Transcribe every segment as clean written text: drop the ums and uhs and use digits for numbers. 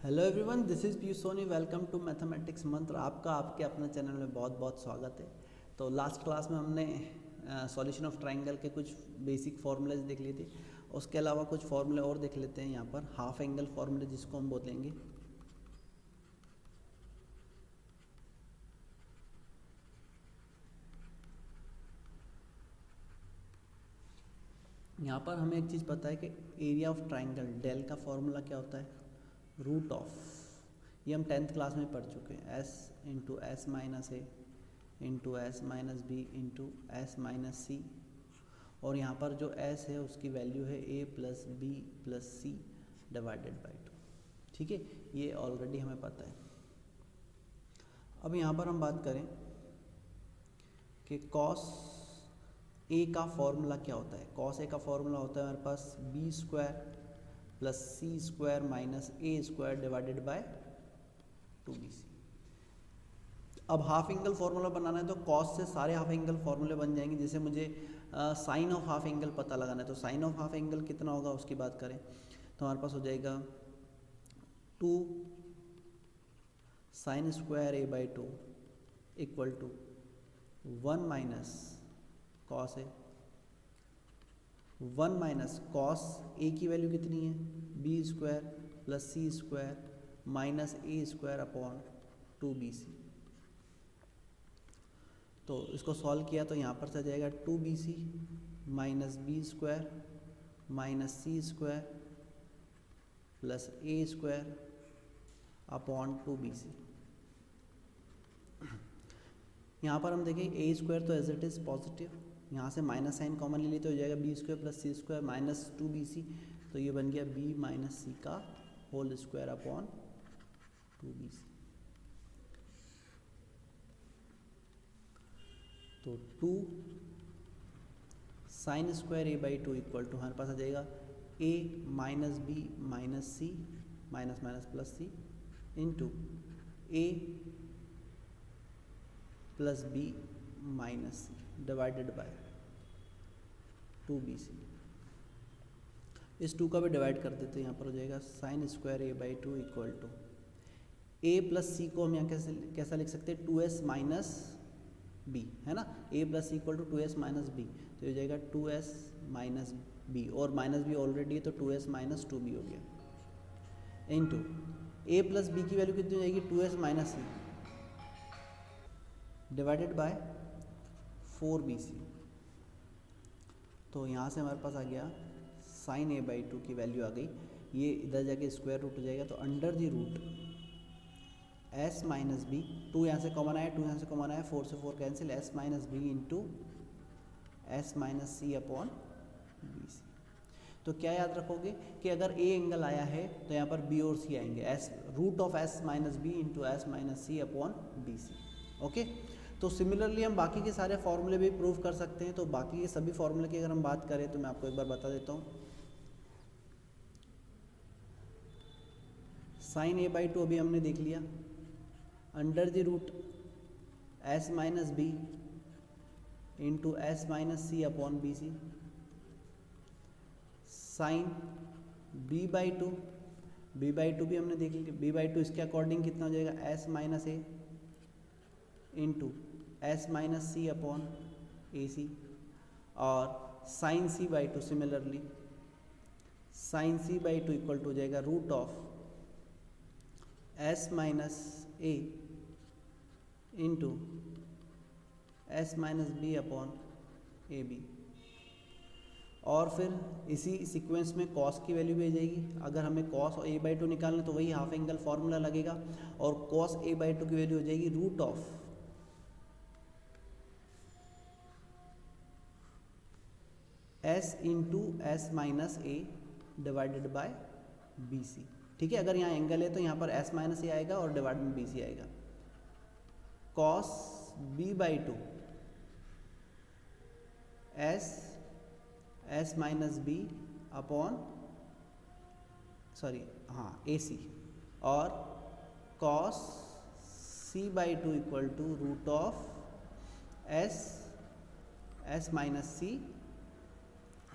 Hello everyone, this is Piyush Soni. Welcome to mathematics Mantra. आपका आपके अपने चैनल में बहुत बहुत स्वागत है। तो लास्ट क्लास में हमने सॉल्यूशन ऑफ ट्रायंगल के कुछ बेसिक फार्मूलेज देख लिए थे। उसके अलावा कुछ फार्मूले और देख लेते हैं। यहाँ पर हाफ एंगल फार्मूले जिसको हम बोलेंगे। यहाँ पर हमें एक चीज़ पता है कि एरिया ऑफ ट्रायंगल डेल का फॉर्मूला क्या होता है, रूट ऑफ, ये हम 10th क्लास में पढ़ चुके हैं, एस इंटू एस माइनस ए into S minus B into S minus c. और यहाँ पर जो एस है उसकी वैल्यू है a plus B plus c divided by 2। ठीक है, ये ऑलरेडी हमें पता है। अब यहाँ पर हम बात करें कि कॉस ए का फॉर्मूला क्या होता है। कॉस ए का फॉर्मूला होता है हमारे पास b square plus C square minus A square divided by 2bc। अब हाफ एंगल फार्मूला बनाना है तो कॉस से सारे हाफ एंगल फार्मूले बन जाएंगे। जैसे मुझे साइन ऑफ हाफ एंगल पता लगाना है तो साइन ऑफ हाफ एंगल कितना होगा उसकी बात करें तो हमारे पास हो जाएगा 2 sine square a by 2 equal to 1 minus cos a, 1 minus cos ए की वैल्यू कितनी है, बी स्क्वायर प्लस सी स्क्वायर माइनस ए स्क्वायर अपॉन 2bc। तो इसको सॉल्व किया तो यहाँ पर से जाएगा 2bc minus B square minus सी स्क्वायर प्लस ए स्क्वायर अपॉन 2bc। यहाँ पर हम देखें ए स्क्वायर तो एज इट इज़ पॉजिटिव, यहाँ से माइनस साइन कॉमन ले ली तो हो जाएगा बी स्क्वायर प्लस सी स्क्वायर माइनस 2bc। तो ये बन गया बी माइनस सी का होल स्क्वायर अपॉन 2bc। तो 2 sine square a by 2 equal to हमारे पास आ जाएगा a minus B minus c minus minus plus c into a plus b minus c divided by 2bc। इस 2 का भी divide कर देते हैं, यहाँ पर हो जाएगा sine square a by 2 equal to a plus सी को हम यहाँ कैसा लिख सकते हैं, 2s माइनस बी, है ना। A plus c equal to 2s minus B, तो हो जाएगा 2s माइनस बी, और माइनस बी ऑलरेडी है तो 2s माइनस 2b हो गया इंटू ए प्लस बी की वैल्यू कितनी हो जाएगी, 2s minus c divided bye 4bc। तो यहाँ से हमारे पास आ गया साइन ए बाई 2 की वैल्यू आ गई। ये इधर जाके स्क्वायर रूट हो जाएगा तो under the root s minus b, 2 यहाँ से कॉमन आया, 2 यहाँ से कॉमन आया, 4 से 4 cancel, s minus B into S minus सी अपॉन बी सी। तो क्या याद रखोगे कि अगर ए एंगल आया है तो यहाँ पर बी और सी आएंगे, s root of S minus B into S minus C upon B c. Okay, तो सिमिलरली हम बाकी के सारे फॉर्मूले भी प्रूव कर सकते हैं। तो बाकी के सभी फॉर्मूले की अगर हम बात करें तो मैं आपको एक बार बता देता हूँ। साइन ए बाई 2 अभी हमने देख लिया, under the root s minus B into S minus C upon B C. Sine b by 2, b by 2 भी हमने देख लिया, बी बाई 2 इसके अकॉर्डिंग कितना हो जाएगा, s minus A into S minus C upon a c. और sine c by 2 similarly sine c by 2 equal to हो जाएगा root of S minus A into S minus B upon a b. और फिर इसी sequence में cos की value भी आ जाएगी। अगर हमें कॉस ए बाई 2 निकालना तो वही हाफ एंगल फार्मूला लगेगा, और कॉस ए बाई 2 की वैल्यू हो जाएगी root of S into S minus a divided by b c. ठीक है, अगर यहाँ एंगल है तो यहाँ पर एस माइनस ए आएगा और डिवाइड में बी सी आएगा। Cos b by 2 s minus B upon a c, और cos c by 2 equal to root of S minus C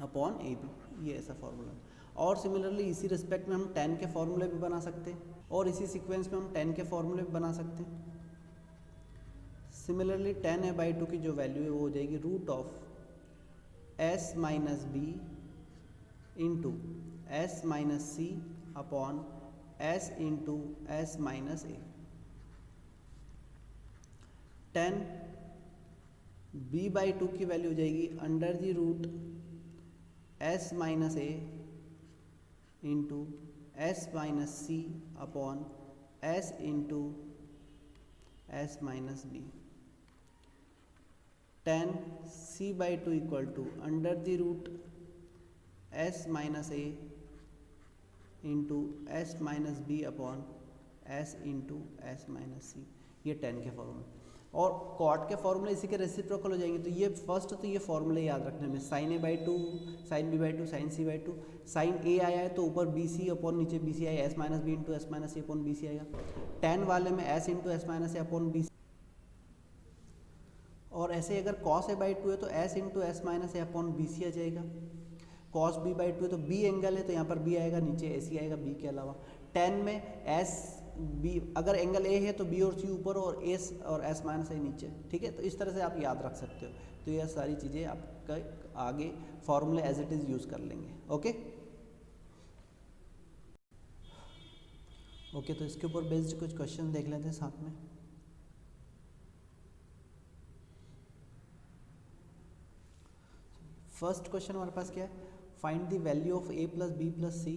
upon a b. ये ऐसा फॉर्मूला। और सिमिलरली इसी रिस्पेक्ट में हम tan के फॉर्मूले भी बना सकते हैं, और इसी सीक्वेंस में हम tan के फॉर्मूले भी बना सकते हैं। सिमिलरली tan a/2 की जो वैल्यू है वो हो जाएगी root of s minus B into S minus C upon s into S minus A. tan b/2 की वैल्यू हो जाएगी under the root s minus A into S minus C upon s into S minus B. tan c/2 equal to under the root s minus A into S minus B upon S into S minus C. ये tan के फॉर्मूले, और cot के फॉर्मूले इसी के reciprocal हो जाएंगे। तो ये फर्स्ट तो ये फॉर्मूले याद रखने में, sin a/2 sin b/2 sin c/2, sin a आया है तो ऊपर बी सी अपॉन नीचे बी सी आएगा, S minus B into S minus सी अपॉन बी सी आएगा। tan वाले में s into S minus A upon B, और ऐसे अगर cos a/2 है तो s into S minus A upon B C आ जाएगा। cos b/2 है तो b एंगल है तो यहाँ पर b आएगा, नीचे ac आएगा b के अलावा। tan में s b, अगर एंगल a है तो b और c ऊपर और s और s माइनस a नीचे, ठीक है। तो इस तरह से आप याद रख सकते हो। तो यह सारी चीज़ें आपका आगे फॉर्मूले एज इट इज़ यूज़ कर लेंगे। ओके ओके, तो इसके ऊपर बेस्ड कुछ क्वेश्चन देख लेते हैं साथ में। फर्स्ट क्वेश्चन हमारे पास क्या है, find the value of a plus B plus c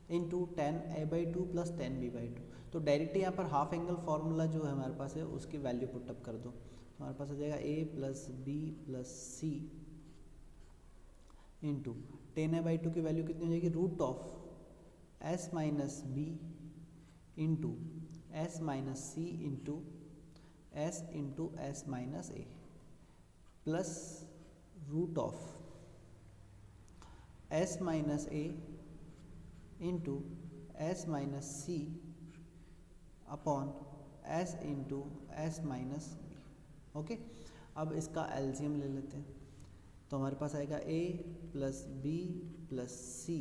into tan a/2 plus tan b/2। तो डायरेक्टली यहाँ पर हाफ एंगल फार्मूला जो है हमारे पास है उसकी वैल्यू पुटअप कर दो। तो हमारे पास आ जाएगा a plus B plus c into tan a/2 की वैल्यू कितनी हो जाएगी, root of s minus B into S minus C into S minus A plus root of s minus A into S minus C upon s into S minus b. Okay, अब इसका LCM ले लेते हैं। तो हमारे पास आएगा a plus B plus c,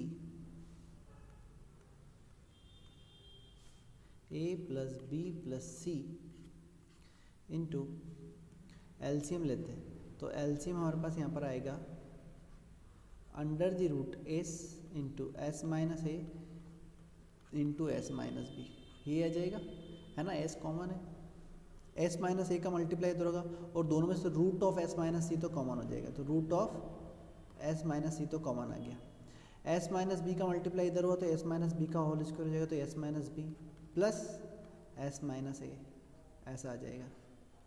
a plus B plus c into LCM लेते हैं। तो एलसीएम हमारे पास यहाँ पर आएगा under the root s into S minus A into S minus b, ये आ जाएगा, है ना। s कॉमन है, s माइनस ए का मल्टीप्लाई इधर होगा और दोनों में से root of s minus c तो कॉमन हो जाएगा। तो root of s minus c तो कॉमन आ गया। s माइनस बी का मल्टीप्लाई इधर हुआ तो s माइनस बी का होल स्क्वायर हो जाएगा, तो s minus B plus s minus A, ऐसा आ जाएगा,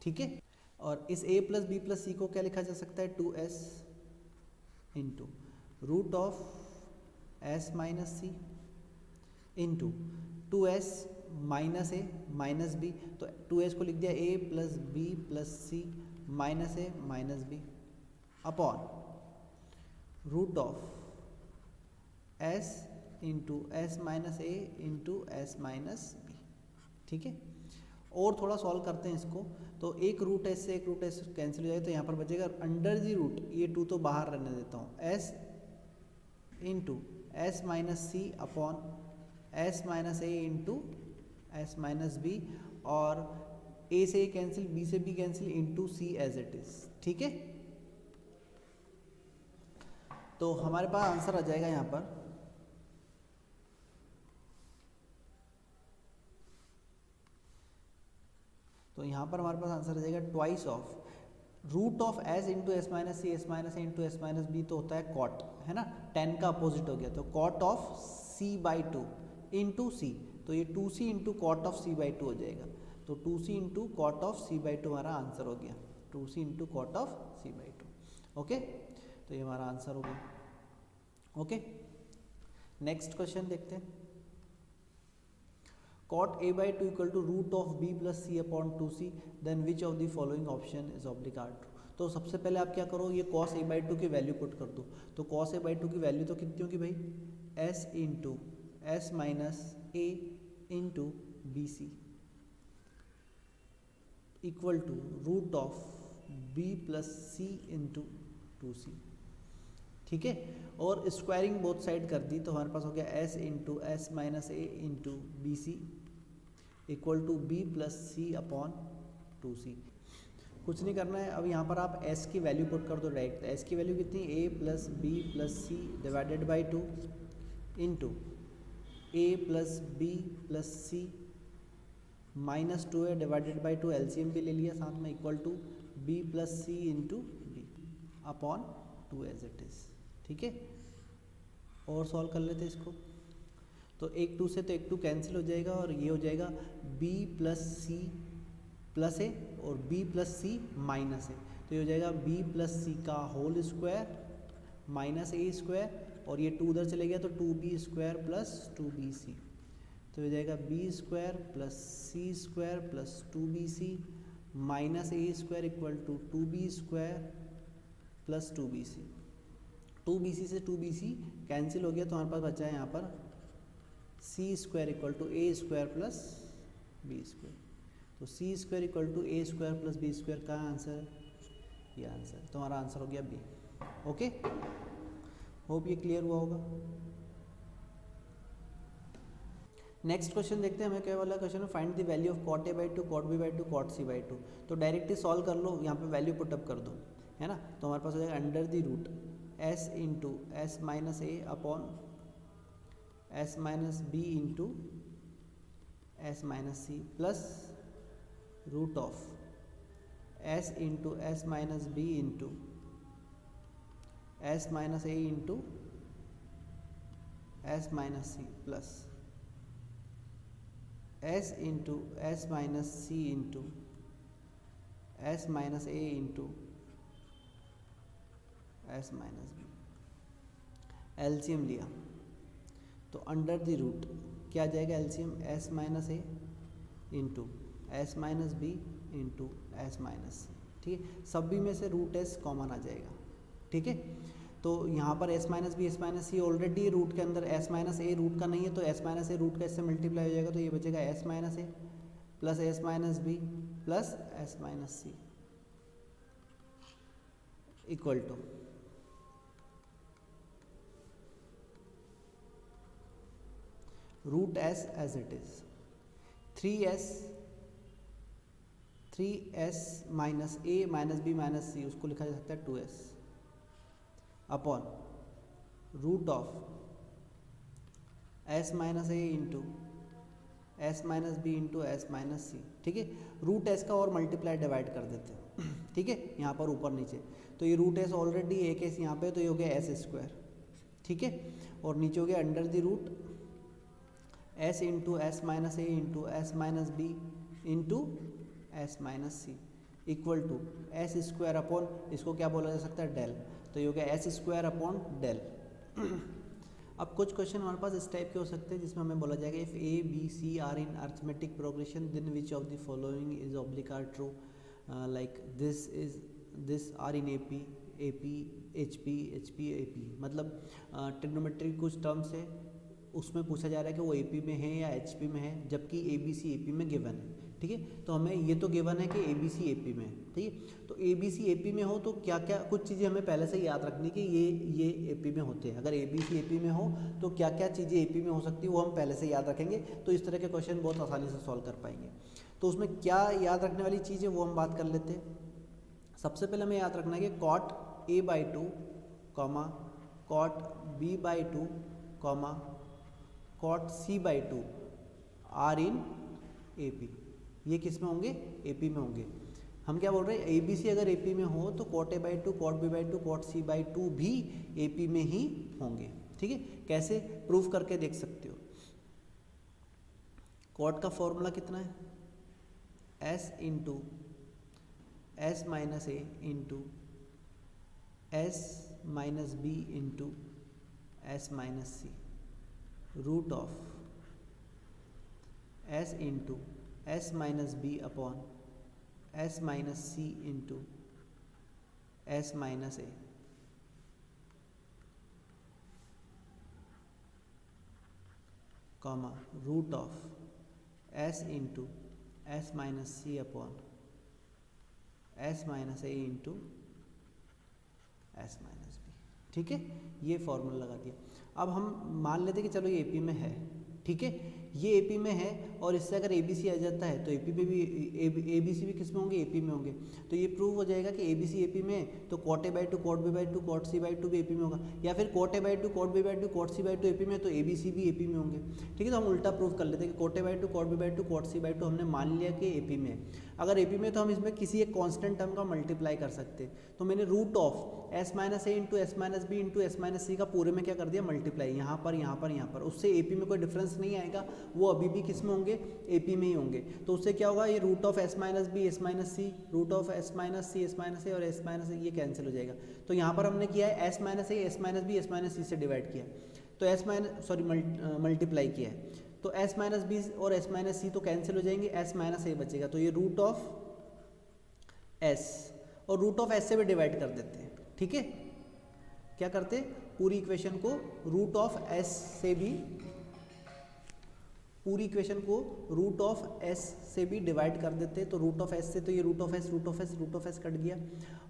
ठीक है। और इस a प्लस बी प्लस सी को क्या लिखा जा सकता है, 2s into root of s minus C into 2s minus A minus B. तो 2s को लिख दिया a plus B plus C minus A minus B upon root of s into S minus A into S minus b, ठीक है। और थोड़ा solve करते हैं इसको। तो एक रूट s से एक रूट s कैंसिल हो जाए तो यहाँ पर बचेगा अंडर दी रूट, ये 2 तो बाहर रहने देता हूँ, s इंटू एस माइनस सी अपॉन एस माइनस ए इंटू एस माइनस बी, और a से a कैंसिल, b से b cancel into c as it is, ठीक है। तो हमारे पास आंसर आ जाएगा यहाँ पर तो यहाँ पर हमारे पास आंसर आ जाएगा twice of root of s into S minus C, S minus A into S minus B, तो होता है कॉट, है ना। tan का अपोजिट हो गया, तो कॉट ऑफ c/2 इंटू सी, तो ये 2c into cot of c/2 हो जाएगा। तो 2c into cot of c/2 हमारा आंसर हो गया, 2c into cot of c/2। Okay, तो ये हमारा आंसर हो गया। ओके, नेक्स्ट क्वेश्चन देखते हैं। cot a/2 equal to root of b plus C upon 2c, then which of the following option is obligate true. तो सबसे पहले आप क्या करो, ये cos a/2 की वैल्यू पुट कर दो। तो cos a/2 की वैल्यू तो कितनी होगी भाई, s into S minus A into b c equal to root of b plus c into 2c। ठीक है। और स्क्वायरिंग बोथ साइड कर दी तो हमारे पास हो गया s into S minus A into b c equal to b plus C upon 2c। कुछ नहीं करना है, अब यहाँ पर आप s की वैल्यू पुट कर दो डायरेक्ट। s की वैल्यू कितनी, a plus B plus c divided by 2 into a plus B plus C minus 2 है डिवाइडेड बाई 2, एलसीएम भी ले लिया साथ में, equal to b plus c into b upon 2 as it is. ठीक है, और सॉल्व कर लेते इसको। तो एक 2 से तो एक 2 कैंसिल हो जाएगा और ये हो जाएगा b प्लस सी प्लस ए और b प्लस सी माइनस ए, तो ये हो जाएगा b प्लस सी का होल स्क्वायर माइनस ए स्क्वायर, और ये 2 उधर चले गया तो 2b स्क्वायर प्लस 2bc, तो हो जाएगा b square plus C square plus 2bc minus A square equal to 2b square plus 2bc। 2bc से 2bc कैंसिल हो गया तो हमारे पास बचा है यहाँ पर C square equal to A square plus B square, तो C square equal to A square plus B square का आंसर है ये आंसर, तो हमारा आंसर हो गया बी। ओके, होप ये क्लियर हुआ होगा। नेक्स्ट क्वेश्चन देखते हैं, हमें क्या वाला क्वेश्चन है, find the value of cot A by 2 cot B by 2 cot C by 2। तो डायरेक्टली सॉल्व कर लो, यहाँ पे वैल्यू पुटअप कर दो, है ना। तो हमारे पास हो जाएगा under the root S into S minus A upon S minus B into S minus C plus root of S into S minus B into S minus A into S minus C plus S into S minus C into S minus A into S minus B. LCM लिया तो under the root क्या आ जाएगा LCM, S minus ए into S minus B into S minus C. ठीक है, सभी में से रूट एस कॉमन आ जाएगा। ठीक है, तो यहाँ पर S minus B S minus C already root के अंदर, एस माइनस ए रूट का नहीं है तो एस माइनस ए रूट का इससे मल्टीप्लाई हो जाएगा, तो ये बचेगा S minus A plus S minus B plus S minus C equal to root S as it is 3s minus A minus B minus C, उसको लिखा जा सकता है 2s upon root of S minus A into S minus B into S minus C. ठीक है, root S का और multiply divide कर देते हैं। ठीक है, यहाँ पर ऊपर नीचे, तो ये रूट एस ऑलरेडी एक एस यहाँ पे, तो ये हो गया एस स्क्वायर। ठीक है, और नीचे हो गया under the root S into S minus A into S minus B into S minus C equal to s square upon, इसको क्या बोला जा सकता है, डेल, तो ये हो गया एस स्क्वायर अपॉन डेल। अब कुछ क्वेश्चन हमारे पास इस टाइप के हो सकते हैं जिसमें हमें बोला जाएगा if a B c are in arithmetic progression then which of the following is oblique are true, like this are in A P H P A P, मतलब ट्रिग्नोमेट्री कुछ टर्म्स है उसमें पूछा जा रहा है कि वो ए पी में है या एच पी में है, जबकि a B c A P में गिवन है। ठीक है, तो हमें ये तो गिवन है कि A B c A P में है। ठीक है, तो A B c A P में हो तो क्या क्या कुछ चीज़ें हमें पहले से याद रखनी कि ये ए पी में होते हैं। अगर A B c A P में हो तो क्या क्या चीज़ें ए पी में हो सकती है वो हम पहले से याद रखेंगे, तो इस तरह के क्वेश्चन बहुत आसानी से सॉल्व कर पाएंगे। तो उसमें क्या याद रखने वाली चीज़ है वो हम बात कर लेते हैं। सबसे पहले हमें याद रखना है कि cot A by 2 comma cot B by 2 comma cot C by 2 are in A P, ये किस में होंगे, ए पी में होंगे। हम क्या बोल रहे हैं, ए बी सी अगर ए पी में हो तो cot A by 2 cot B by 2 cot C by 2 भी ए पी में ही होंगे। ठीक है, कैसे प्रूफ करके देख सकते हो। कॉट का फॉर्मूला कितना है, s into S minus A into S minus B into S minus C root of S into S minus B upon S minus C into S minus a comma root of S into S minus C upon S minus A into S minus b. ठीक है, ये formula लगा दिया। अब हम मान लेते हैं कि चलो ये एपी में है, ठीक है, ये एपी में है और इससे अगर एबीसी आ जाता है तो एपी में भी एबीसी भी किस में होंगे, एपी में होंगे। तो ये प्रूव हो जाएगा कि एबीसी एपी में तो cot A by two cot B by two cot C by two भी एपी में होगा, या फिर cot A by two cot B by two cot C by two AP में तो एबीसी भी एपी में होंगे। ठीक है, तो हम उल्टा प्रूव कर लेते हैं कि cot A by two cot B by two cot C by two हमने मान लिया कि एपी में है। अगर एपी में तो हम इसमें किसी एक कांस्टेंट टर्म का मल्टीप्लाई कर सकते हैं। तो मैंने root of S minus A into S minus B into S minus C का पूरे में क्या कर दिया, मल्टीप्लाई, यहाँ पर यहाँ पर यहाँ पर। उससे एपी में कोई डिफरेंस नहीं आएगा, वो अभी भी किस में होंगे, एपी में ही होंगे। तो उससे क्या होगा, ये root of S minus B S minus C, root of S minus C S minus A और एस माइनस ए, ये कैंसिल हो जाएगा। तो यहाँ पर हमने किया है S minus A S minus B S minus C से डिवाइड किया, तो एस माइनस मल्टीप्लाई किया है, तो एस माइनस बी और एस माइनस सी तो कैंसिल हो जाएंगे, एस माइनस ए बचेगा। तो ये रूट ऑफ एस और रूट ऑफ एस से भी डिवाइड कर देते हैं। ठीक है, क्या करते, पूरी इक्वेशन को रूट ऑफ एस से भी, पूरी इक्वेशन को रूट ऑफ एस से भी डिवाइड कर देते हैं। तो रूट ऑफ एस से तो ये root of S root of S root of S cut गया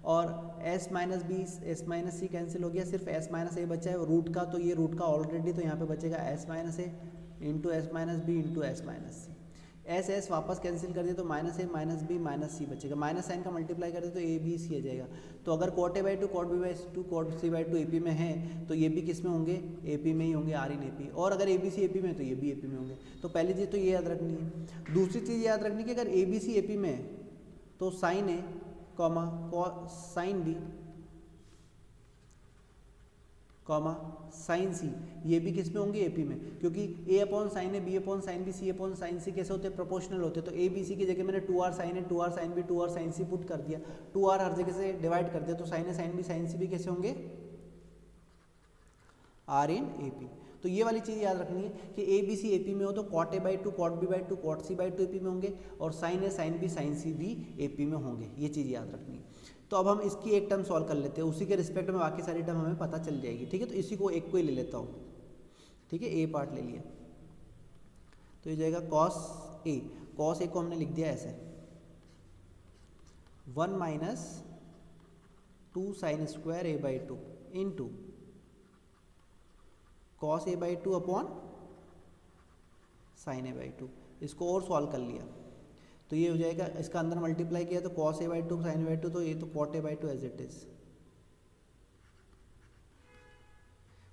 और S minus B S minus C cancel हो गया, सिर्फ एस माइनस ए बचा है रूट का। तो ये रूट का ऑलरेडी, तो यहाँ पे बचेगा एस माइनस ए into S minus B into S minus सी। एस एस वापस कैंसिल कर दिया तो minus A minus B minus C बचेगा, माइनस साइन का मल्टीप्लाई कर दिया तो ए बी सी आ जाएगा। तो अगर cot A by two cot B by two cot C by two AP में है तो ये भी किस में होंगे, एपी में ही होंगे, आर इन एपी। और अगर ए बी सी एपी में तो ये भी एपी में होंगे। तो पहली चीज़ तो ये याद रखनी है। दूसरी चीज़ याद रखनी है कि अगर ए बी सी एपी में है तो sine A comma sine B comma sine C, ये भी किस में होंगे, एपी में, क्योंकि A upon sine A B upon sine B C upon sine C कैसे होते हैं, प्रोपोर्शनल होते हैं। तो ए बी सी की जगह मैंने 2r sine A 2r sine B 2r sine C put कर दिया, 2r हर जगह से डिवाइड कर दिया, तो साइन ए साइन बी साइन सी भी कैसे होंगे, आर इन ए पी। तो ये वाली चीज़ याद रखनी है कि A B c A P में हो तो cot A by two cot B by two cot C by two A P में होंगे और साइन ए साइन बी साइन सी भी ए पी में होंगे, ये चीज़ याद रखनी है। तो अब हम इसकी एक टर्म सॉल्व कर लेते हैं, उसी के रिस्पेक्ट में बाकी सारी टर्म हमें पता चल जाएगी। ठीक है, तो इसी को एक को ही ले लेता हूँ। ठीक है, ए पार्ट ले लिया तो ये जाएगा कॉस ए, कॉस ए को हमने लिख दिया ऐसे 1 minus 2 sine square a by two into cos A by two upon sine A by to. इसको और सॉल्व कर लिया तो ये हो जाएगा, इसका अंदर मल्टीप्लाई किया तो cos A by two sine A by two, तो ये तो cot A by two as it is,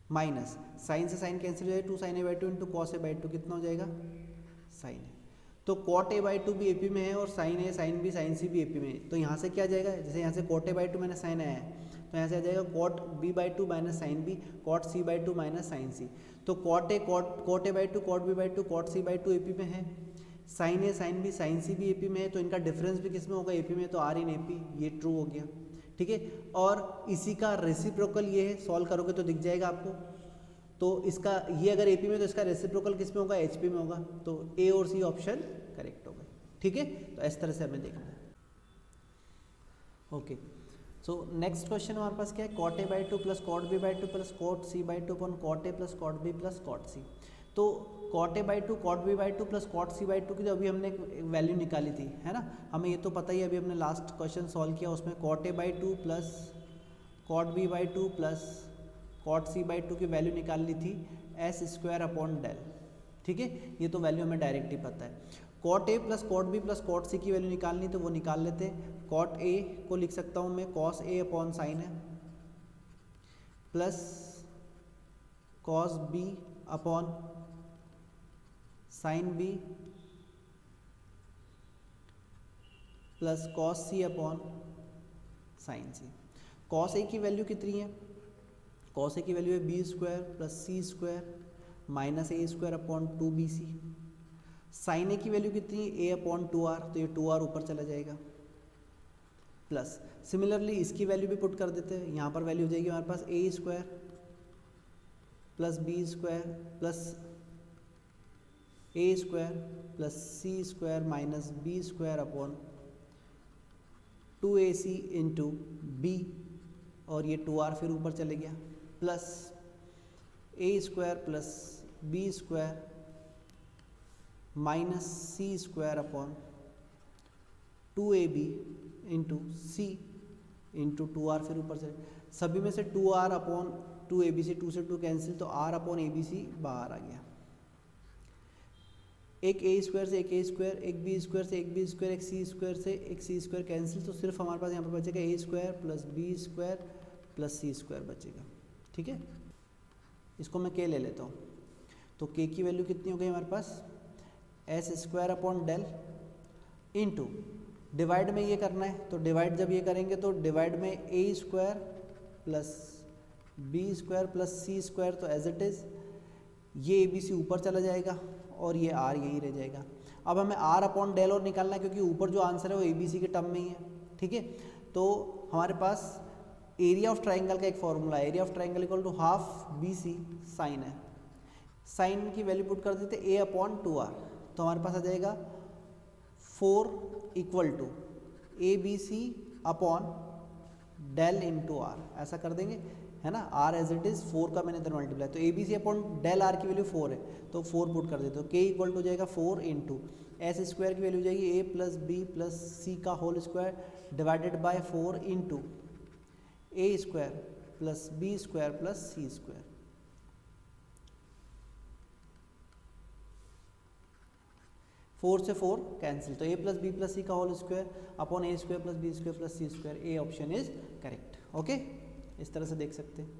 minus sine से साइन कैंसिल हो जाएगा, 2 sine A by two into cos A by two कितना हो जाएगा, साइन ए। तो कॉट ए बाई टू भी एपी में है और साइन ए साइन बी साइन सी भी एपी में है। तो यहाँ से क्या आ जाएगा, जैसे यहाँ से कॉट ए बाई टू मैंने साइन आया है तो यहाँ से आ जाएगा cot B by two minus sine B, cot C by two minus sine C. तो cot A by two cot B by two cot C by two AP में है, साइन ए साइन बी साइन सी भी AP में है, तो इनका difference भी किस में होगा, एपी में, तो आर इन एपी, ये ट्रू हो गया। ठीक है, और इसी का रेसिप्रोकल ये है, सॉल्व करोगे तो दिख जाएगा आपको। तो इसका ये अगर एपी में तो इसका रेसिप्रोकल किस में होगा, एचपी में होगा, तो ए और सी ऑप्शन करेक्ट होगा। ठीक है, तो इस तरह से हमें देखना है। ओके, सो नेक्स्ट क्वेश्चन हमारे पास क्या है, cot A by two plus cot B by two plus cot C by two upon cot A plus cot B plus cot C. तो cot A by two cot B by two plus cot C by two की जो अभी हमने value निकाली थी, है ना, हमें ये तो पता ही, अभी हमने लास्ट क्वेश्चन सॉल्व किया उसमें cot A by two plus cot B by two plus cot C by two की वैल्यू निकालनी थी एस स्क्वायर अपॉन डेल। ठीक है, ये तो वैल्यू हमें डायरेक्ट ही पता है। Cot A plus cot B plus cot C की वैल्यू निकालनी तो वो निकाल लेते हैं। कॉट ए को लिख सकता हूँ मैं कॉस ए अपॉन साइन है plus cos B upon sine B plus cos C upon sine C. Cos ए की वैल्यू कितनी है, कॉस ए की वैल्यू है B square plus C square minus A square upon 2bc। Sine A की value कितनी है, ए upon 2r, तो ये 2r ऊपर चला जाएगा, प्लस सिमिलरली इसकी वैल्यू भी पुट कर देते हैं। यहाँ पर वैल्यू हो जाएगी हमारे पास A square plus B square plus A square plus C square minus B square upon 2ac into B, और ये 2r फिर ऊपर चले गया, प्लस ए square plus B square minus सी square upon 2ab into C into 2r फिर ऊपर चले। सभी में से 2r अपॉन 2abc, 2 से 2 कैंसिल, तो r अपॉन abc बाहर आ गया। एक ए स्क्वायर से एक ए स्क्वायर, एक बी स्क्वायर से एक बी स्क्वायर, एक सी स्क्वायर से एक सी स्क्वायर कैंसिल, तो सिर्फ हमारे पास यहाँ पर बचेगा A square plus B square plus C square बचेगा। ठीक है, इसको मैं के ले लेता हूँ। तो के की वैल्यू कितनी हो गई हमारे पास, S square upon del into divide में ये करना है, तो डिवाइड जब ये करेंगे तो डिवाइड में A square plus B square plus C square, तो एज इट इज़ ये ए बी सी ऊपर चला जाएगा और ये आर यही रह जाएगा। अब हमें आर अपॉन डेल और निकालना है क्योंकि ऊपर जो आंसर है वो ए बी सी के टर्म में ही है। ठीक है, तो हमारे पास एरिया ऑफ ट्राइंगल का एक फॉर्मूला है, area of triangle equal to half B C sine है। साइन की वैल्यू पुट कर देते ए अपॉन 2r, तो हमारे पास आ जाएगा 4 equal to A B C upon del into R, ऐसा कर देंगे, है ना। आर एज इट इज़ 4 का मैंने इधर मल्टीप्लाई, तो A B C upon del R की वैल्यू 4 है, तो 4 पुट कर देते हो। के इक्वल टू जाएगा 4 इंटू एस स्क्वायर की वैल्यू जाएगी A plus B plus C का whole square divided by 4 into A square plus B square plus C square. Four से 4 कैंसिल, तो A plus B plus C का whole square upon A square plus B square plus C square. A option is correct. Okay, इस तरह से देख सकते हैं।